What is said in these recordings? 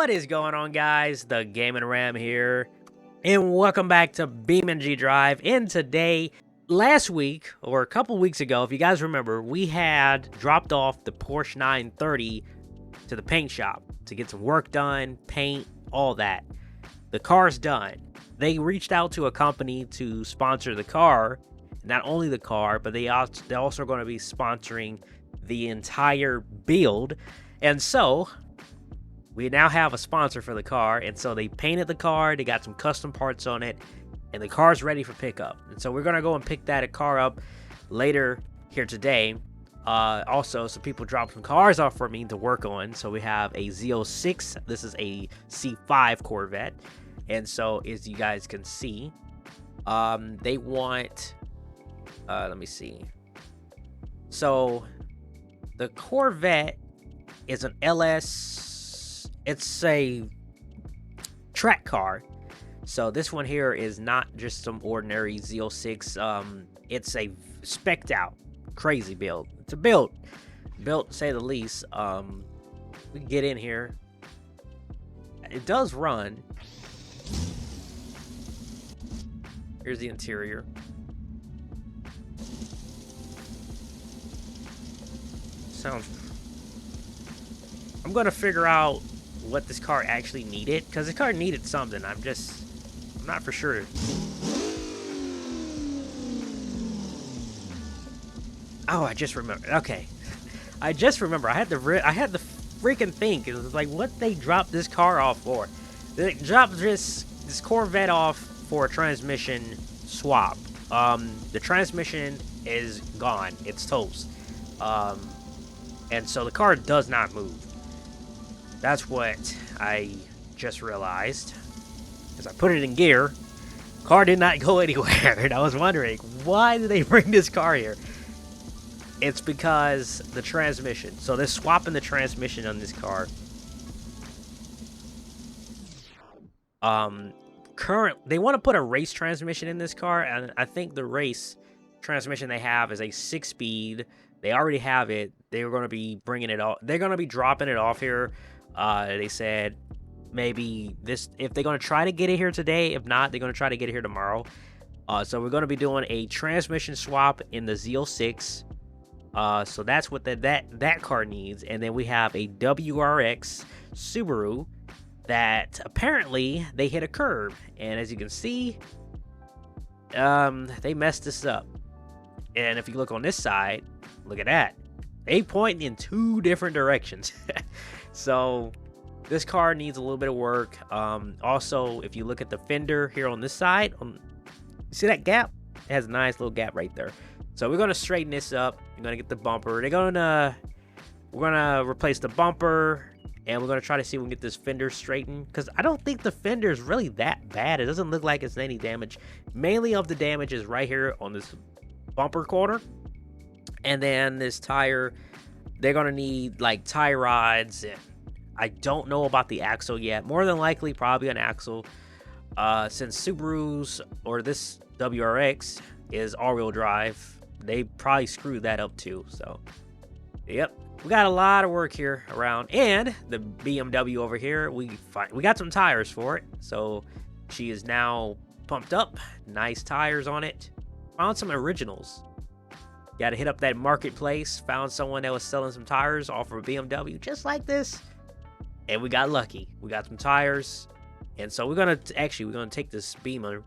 What is going on, guys? The Gaming Ram here, and welcome back to Beamng Drive. And today, last week, or a couple weeks ago, if you guys remember, we had dropped off the Porsche 930 to the paint shop to get some work done, paint, all that. The car's done. They reached out to a company to sponsor the car, not only the car, but they're also going to be sponsoring the entire build. And so we now have a sponsor for the car, and so they painted the car, they got some custom parts on it, and the car's ready for pickup. And so we're gonna go and pick that car up later here today. Also, some people dropped some cars off for me to work on. So we have a Z06, this is a C5 Corvette, and so as you guys can see, they want, let me see. So the Corvette is an LS. It's a track car. So this one here is not just some ordinary Z06. It's a spec'd out, crazy build. It's a built to say the least. We can get in here. It does run. Here's the interior. I'm gonna figure out what this car actually needed, because the car needed something. I'm not for sure. Oh, I just remember. Okay, I just remember. I had to freaking think. It was like, what they dropped this car off for? They dropped this Corvette off for a transmission swap. The transmission is gone. It's toast. And so the car does not move. That's what I just realized, because I put it in gear. Car did not go anywhere, and I was wondering, why did they bring this car here? It's because the transmission. So they're swapping the transmission on this car. They want to put a race transmission in this car, and I think the race transmission they have is a 6-speed. They already have it. They're going to be bringing it off. They're going to be dropping it off here. They said maybe if they're going to try to get it here today. If not, they're going to try to get it here tomorrow. So we're going to be doing a transmission swap in the Z06. So that's what that car needs. And then we have a WRX Subaru that apparently they hit a curb. And as you can see, they messed this up. And if you look on this side, look at that. They point in two different directions. So this car needs a little bit of work. Also, if you look at the fender here on this side, see that gap? It has a nice little gap right there. So we're gonna straighten this up. We're gonna get the bumper. We're gonna replace the bumper, and we're gonna try to see if we can get this fender straightened, because I don't think the fender is really that bad. It doesn't look like it's any damage. Mainly of the damage is right here on this bumper corner. And then this tire, they're gonna need like tie rods, and I don't know about the axle yet. More than likely probably an axle, since Subarus or this WRX is all-wheel drive, they probably screwed that up too. So yep, we got a lot of work here around. And the BMW over here, we got some tires for it, so she is now pumped up. Nice tires on it. Found some originals. Got to hit up that marketplace. Found someone that was selling some tires off of a BMW just like this, and we got lucky. We got some tires, and so we're gonna take this Beamng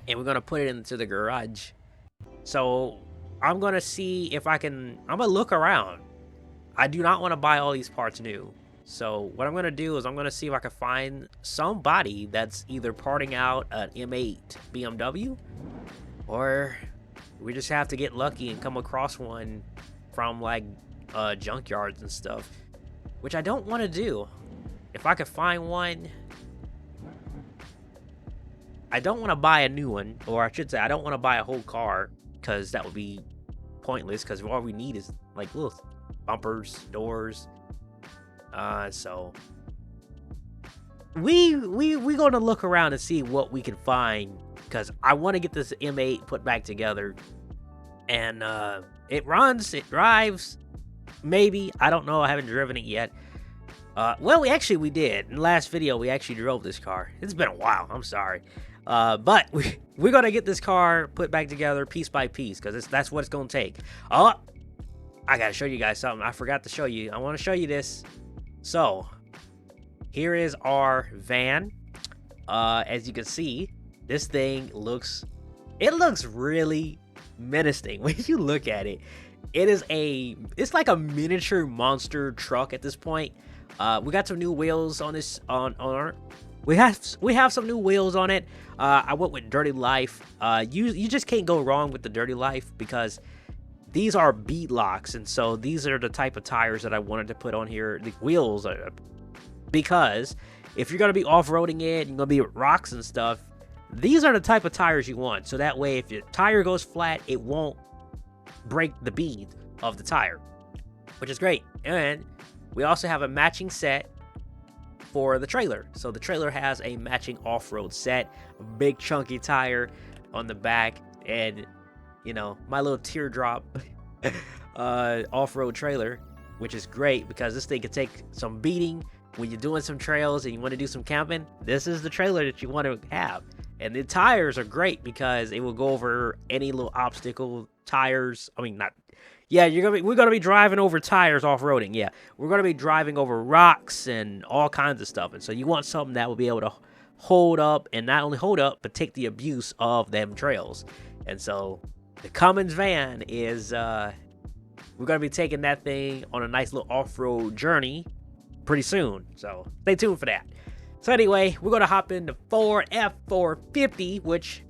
and we're gonna put it into the garage. So I'm gonna see if I'm gonna look around. I do not want to buy all these parts new. So what I'm gonna do is I'm gonna see if I can find somebody that's either parting out an M8 BMW, or we just have to get lucky and come across one from like junkyards and stuff, which I don't want to do. If I could find one, I don't want to buy a new one, or I should say I don't want to buy a whole car, because that would be pointless, because all we need is like little bumpers, doors. So we gonna look around and see what we can find, because I want to get this M8 put back together. And it runs, it drives, maybe. I don't know. I haven't driven it yet. Well, we did. In the last video, we actually drove this car. It's been a while. I'm sorry. But we're going to get this car put back together piece by piece because that's what it's going to take. Oh, I got to show you guys something. I forgot to show you. I want to show you this. So, here is our van. As you can see, this thing looks really menacing when you look at it. It's like a miniature monster truck at this point. We got some new wheels on this we have some new wheels on it. I went with Dirty Life. You just can't go wrong with the Dirty Life because these are bead locks, and so these are the type of tires that I wanted to put on here. The wheels are, because if you're gonna be off-roading it, you're gonna be with rocks and stuff. These are the type of tires you want. So that way, if your tire goes flat, it won't break the bead of the tire, which is great. And we also have a matching set for the trailer. So the trailer has a matching off-road set, a big chunky tire on the back, and you know, my little teardrop off-road trailer, which is great because this thing can take some beating when you're doing some trails and you want to do some camping. This is the trailer that you want to have. And the tires are great because it will go over any little obstacle. Tires, I mean, not, yeah, we're gonna be driving over tires off-roading. Yeah, we're gonna be driving over rocks and all kinds of stuff. And so you want something that will be able to hold up, and not only hold up, but take the abuse of them trails. And so the Cummins van is, we're gonna be taking that thing on a nice little off-road journey pretty soon. So stay tuned for that. So anyway, we're gonna hop into Ford F450, which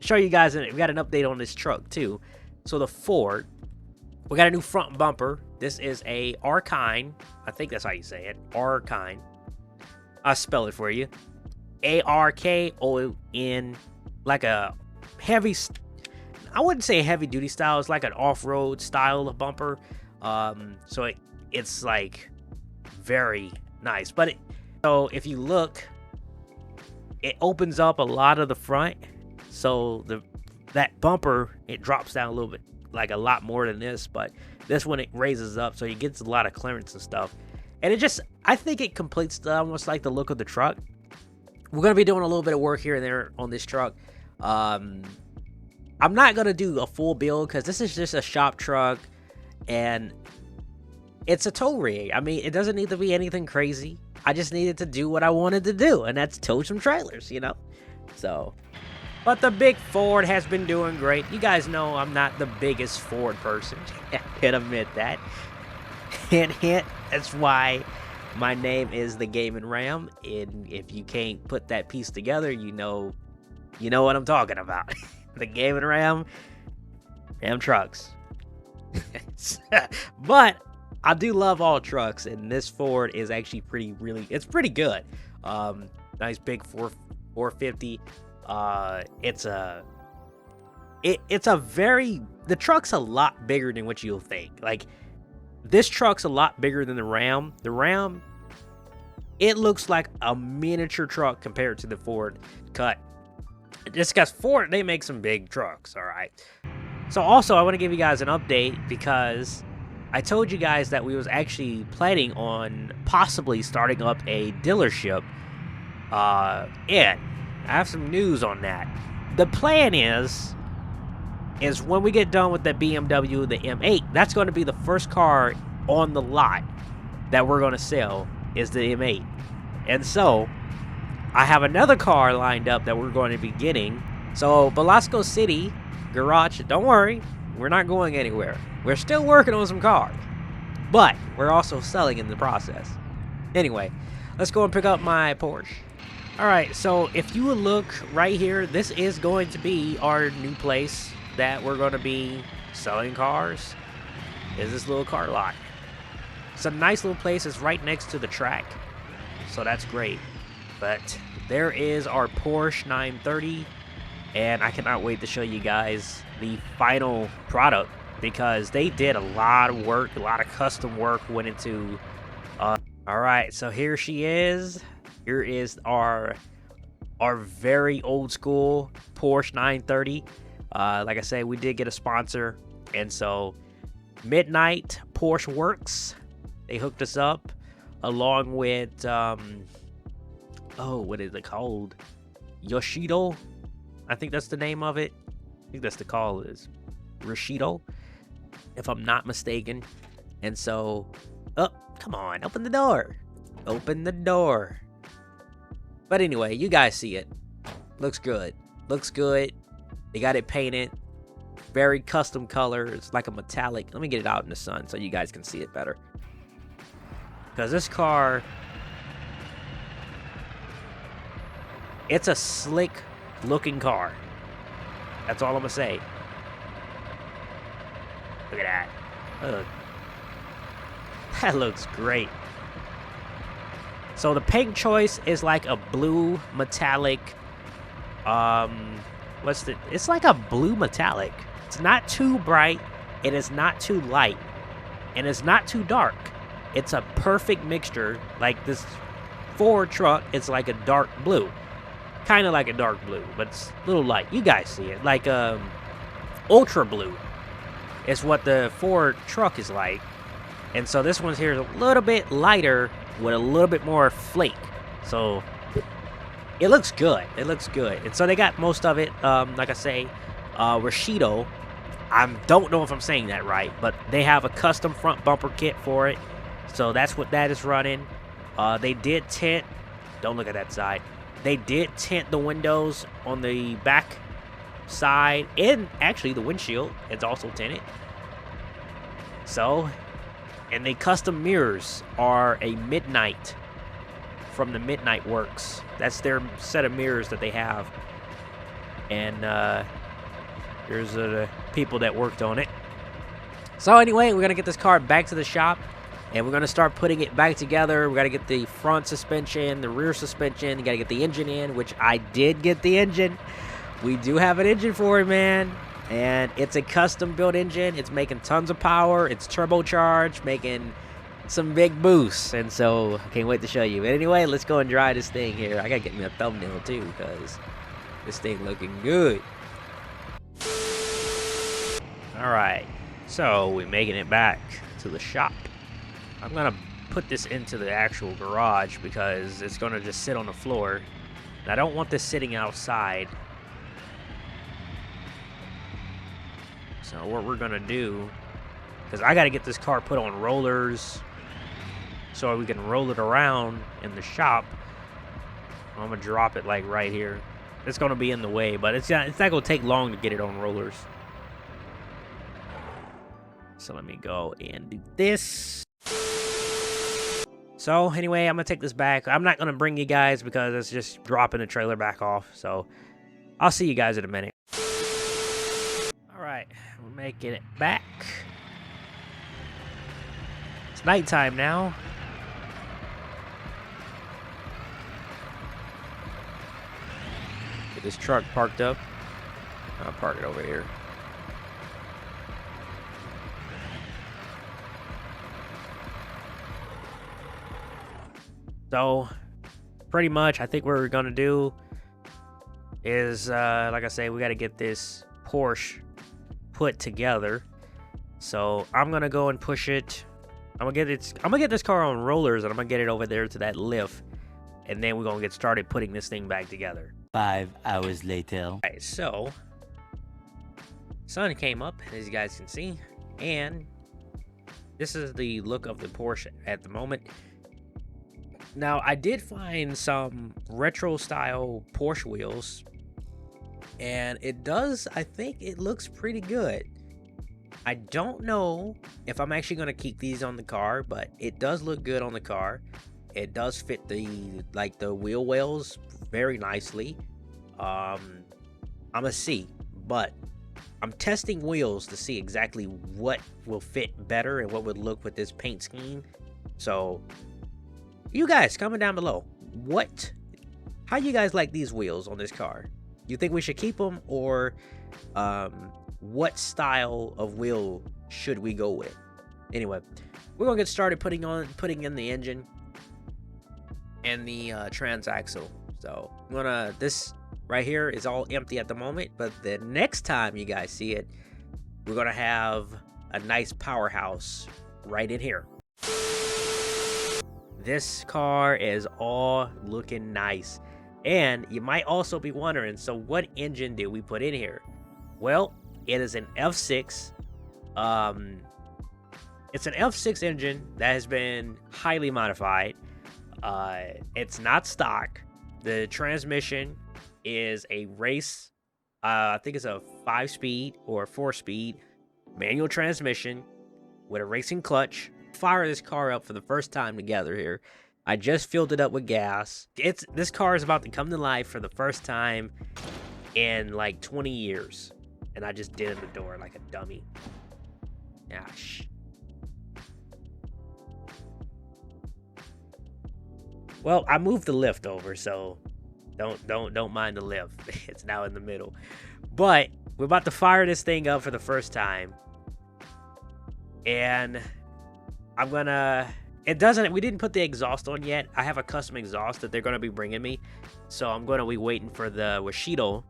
show you guys, we got an update on this truck too. So the Ford, we got a new front bumper. This is a Arkine. I think that's how you say it. Arkine. I'll spell it for you. ARKON. Like a heavy, I wouldn't say heavy duty style. It's like an off-road style of bumper. So it's like very nice. But so if you look, it opens up a lot of the front. So that bumper, it drops down a little bit, like a lot more than this, but this one it raises up, so it gets a lot of clearance and stuff. And it just, I think it completes almost like the look of the truck. We're gonna be doing a little bit of work here and there on this truck. I'm not gonna do a full build because this is just a shop truck and it's a tow rig. I mean, it doesn't need to be anything crazy. I just needed to do what I wanted to do, and that's tow some trailers, you know? So, but the big Ford has been doing great. You guys know I'm not the biggest Ford person. I can admit that. Hint, hint. That's why my name is the Gaming Ram. And if you can't put that piece together, you know what I'm talking about. The Gaming Ram trucks. But I do love all trucks, and this Ford is actually it's pretty good. Nice big 450. The truck's a lot bigger than what you'll think. Like, this truck's a lot bigger than the Ram. The Ram, it looks like a miniature truck compared to the Ford Cut. Just because Ford, they make some big trucks, all right? So also, I want to give you guys an update because I told you guys that we was actually planning on possibly starting up a dealership. And I have some news on that. The plan is when we get done with the BMW, the M8, that's going to be the first car on the lot that we're going to sell is the M8. And so I have another car lined up that we're going to be getting. So Velasco City Garage, don't worry, we're not going anywhere. We're still working on some cars, but we're also selling in the process. Anyway, let's go and pick up my Porsche. Alright, so if you look right here, this is going to be our new place that we're going to be selling cars. Is this little car lot. It's a nice little place. It's right next to the track, so that's great. But there is our Porsche 930, and I cannot wait to show you guys the final product because they did a lot of work, a lot of custom work went into. Alright, so here she is. Here is our very old school Porsche 930. Like I said, we did get a sponsor, and so Midnight Porsche Works, they hooked us up. along with oh, what is it called? Yoshido, I think that's the name of it. I think that's the call is Rashido, if I'm not mistaken. And so, oh, come on, open the door. Open the door. But anyway, you guys see it. Looks good. Looks good. They got it painted. Very custom colors, like a metallic. Let me get it out in the sun so you guys can see it better. Because this car, it's a slick looking car. That's all I'm gonna say. Look at that. Look. That looks great. So the paint choice is like a blue metallic. It's like a blue metallic. It's not too bright. It is not too light. And it's not too dark. It's a perfect mixture. Like this Ford truck, it's like a dark blue. Kind of like a dark blue, but it's a little light. You guys see it. Like ultra blue is what the Ford truck is like. And so this one's here is a little bit lighter with a little bit more flake. So it looks good. It looks good. And so they got most of it, like I say, Rashido. I don't know if I'm saying that right, but they have a custom front bumper kit for it. So that's what that is running. They did tint. Don't look at that side. They did tint the windows on the back side, and actually the windshield is also tinted. So, and the custom mirrors are a Midnight from the Midnight Works. That's their set of mirrors that they have. And here's the people that worked on it. So anyway, we're going to get this car back to the shop, and we're going to start putting it back together. We got to get the front suspension, the rear suspension. You got to get the engine in, which I did get the engine. We do have an engine for it, man. And it's a custom built engine. It's making tons of power. It's turbocharged, making some big boosts. And so I can't wait to show you. But anyway, let's go and drive this thing here. I got to get me a thumbnail too, because this thing looking good. All right. So we're making it back to the shop. I'm going to put this into the actual garage because it's going to just sit on the floor. And I don't want this sitting outside. So what we're going to do, because I got to get this car put on rollers so we can roll it around in the shop. I'm going to drop it like right here. It's going to be in the way, but it's not going to take long to get it on rollers. So let me go and do this. So anyway, I'm going to take this back. I'm not going to bring you guys because it's just dropping the trailer back off. So I'll see you guys in a minute. Alright, we're making it back. It's nighttime now. Get this truck parked up. I'll park it over here. So, pretty much, I think what we're going to do is, like I say, we got to get this Porsche put together. So, I'm going to go and push it. I'm going to get this car on rollers, and I'm going to get it over there to that lift. And then we're going to get started putting this thing back together. 5 hours later. All right, so, sun came up, as you guys can see. And this is the look of the Porsche at the moment. Now, I did find some retro-style Porsche wheels, and it does, I think it looks pretty good. I don't know if I'm actually going to keep these on the car, but it does look good on the car. It does fit the wheel wells very nicely. I'm going to see, but I'm testing wheels to see exactly what will fit better and what would look with this paint scheme. So, you guys, comment down below. How you guys like these wheels on this car? You think we should keep them, or what style of wheel should we go with? Anyway, we're gonna get started putting in the engine and the transaxle. So this right here is all empty at the moment, but the next time you guys see it, we're gonna have a nice powerhouse right in here. this car is all looking nice. And you might also be wondering, so what engine did we put in here? Well, it is an F6. It's an F6 engine that has been highly modified. It's not stock. The transmission is a race. I think it's a 5-speed or 4-speed manual transmission with a racing clutch. Fire this car up for the first time together here. I just filled it up with gas. This car is about to come to life for the first time in like 20 years. And I just did in the door like a dummy. Gosh. Well, I moved the lift over, so don't mind the lift. It's now in the middle. But we're about to fire this thing up for the first time. And I'm gonna... we didn't put the exhaust on yet. I have a custom exhaust that they're gonna be bringing me. So I'm gonna be waiting for the Washido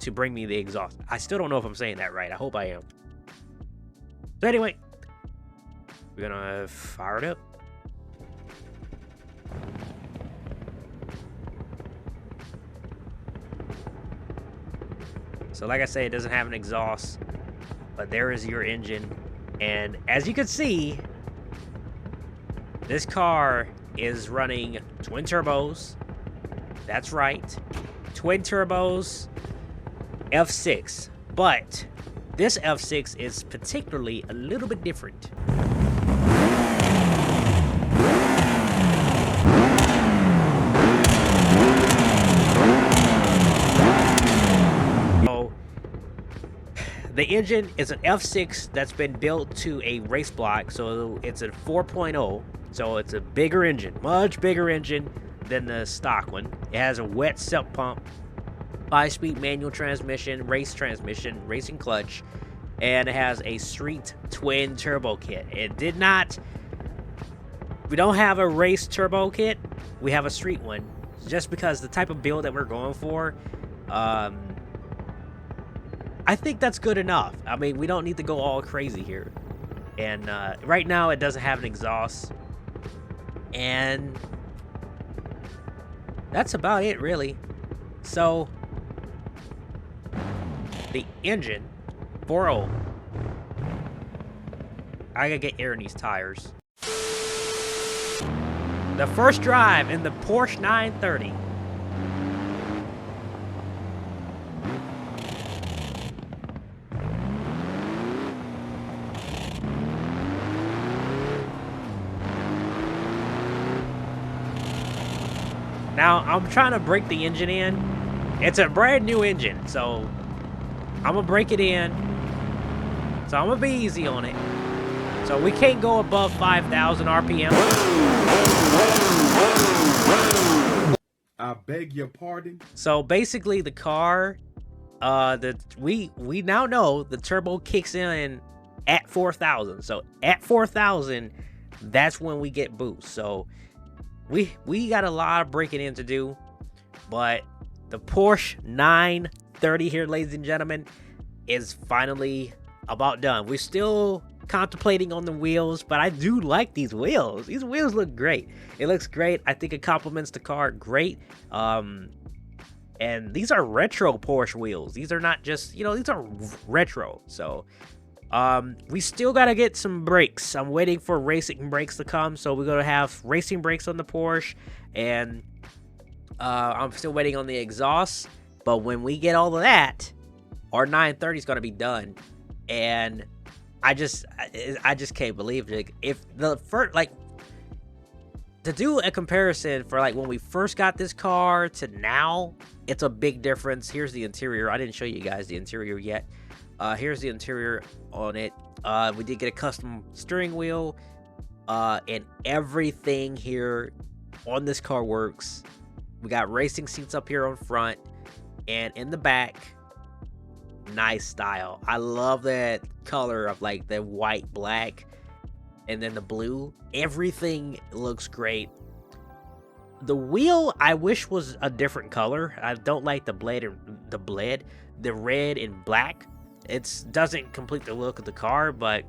to bring me the exhaust. I still don't know if I'm saying that right. I hope I am. So anyway, we're gonna fire it up. So like I say, it doesn't have an exhaust, but there is your engine. And as you can see, this car is running twin turbos. That's right. Twin turbos, F6. But this F6 is particularly a little bit different. The engine is an F6 that's been built to a race block, so it's a 4.0, so it's a bigger engine, much bigger engine than the stock one. It has a wet sump pump, 5-speed manual transmission, racing clutch, and it has a street twin turbo kit. We don't have a race turbo kit, we have a street one, just because the type of build that we're going for, I think that's good enough. I mean, we don't need to go all crazy here. And right now, it doesn't have an exhaust. And that's about it, really. So, the engine, 4.0. I gotta get air in these tires. The first drive in the Porsche 930. Now, I'm trying to break the engine in. It's a brand new engine, so I'm gonna break it in. So I'm gonna be easy on it. So we can't go above 5,000 RPM. I beg your pardon? So basically the car, we now know the turbo kicks in at 4,000. So at 4,000, that's when we get boost. So we got a lot of breaking in to do, but the Porsche 930 here, ladies and gentlemen, is finally about done. We're still contemplating on the wheels, but I do like these wheels. These wheels look great. It looks great. I think it complements the car great. And these are retro Porsche wheels. These are not just, these are retro. So we still gotta get some brakes. I'm waiting for racing brakes to come, so we're gonna have racing brakes on the Porsche, and I'm still waiting on the exhaust. But when we get all of that, our 930 is gonna be done, and I just can't believe it. If the first, to do a comparison for when we first got this car to now, it's a big difference. Here's the interior. I didn't show you guys the interior yet. Here's the interior on it. We did get a custom steering wheel, and everything here on this car works. We got racing seats up here on front, and in the back, nice style. I love that color of the white, black, and then the blue. Everything looks great. The wheel, I wish was a different color. I don't like the red and black. It doesn't complete the look of the car, but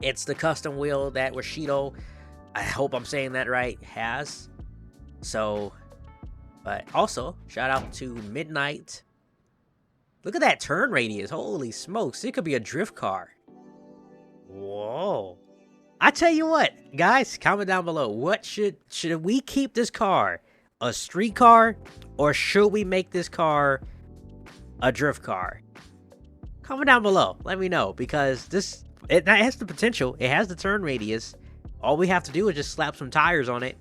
it's the custom wheel that Washido I hope I'm saying that right, has. So, but also, shout out to Midnight. Look at that turn radius. Holy smokes. It could be a drift car. Whoa. I tell you what, guys, comment down below. What should we keep this car? A street car? Or should we make this car a drift car? Comment down below. Let me know. Because it has the potential. It has the turn radius. All we have to do is just slap some tires on it.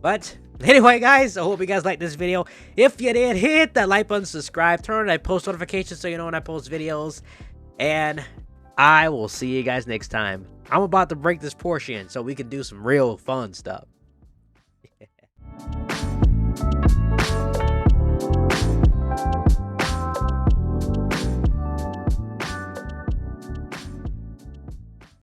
But anyway, guys, I hope you guys liked this video. If you did, hit that like button, subscribe, turn on that post notifications so you know when I post videos. And I will see you guys next time. I'm about to break this Porsche in so we can do some real fun stuff.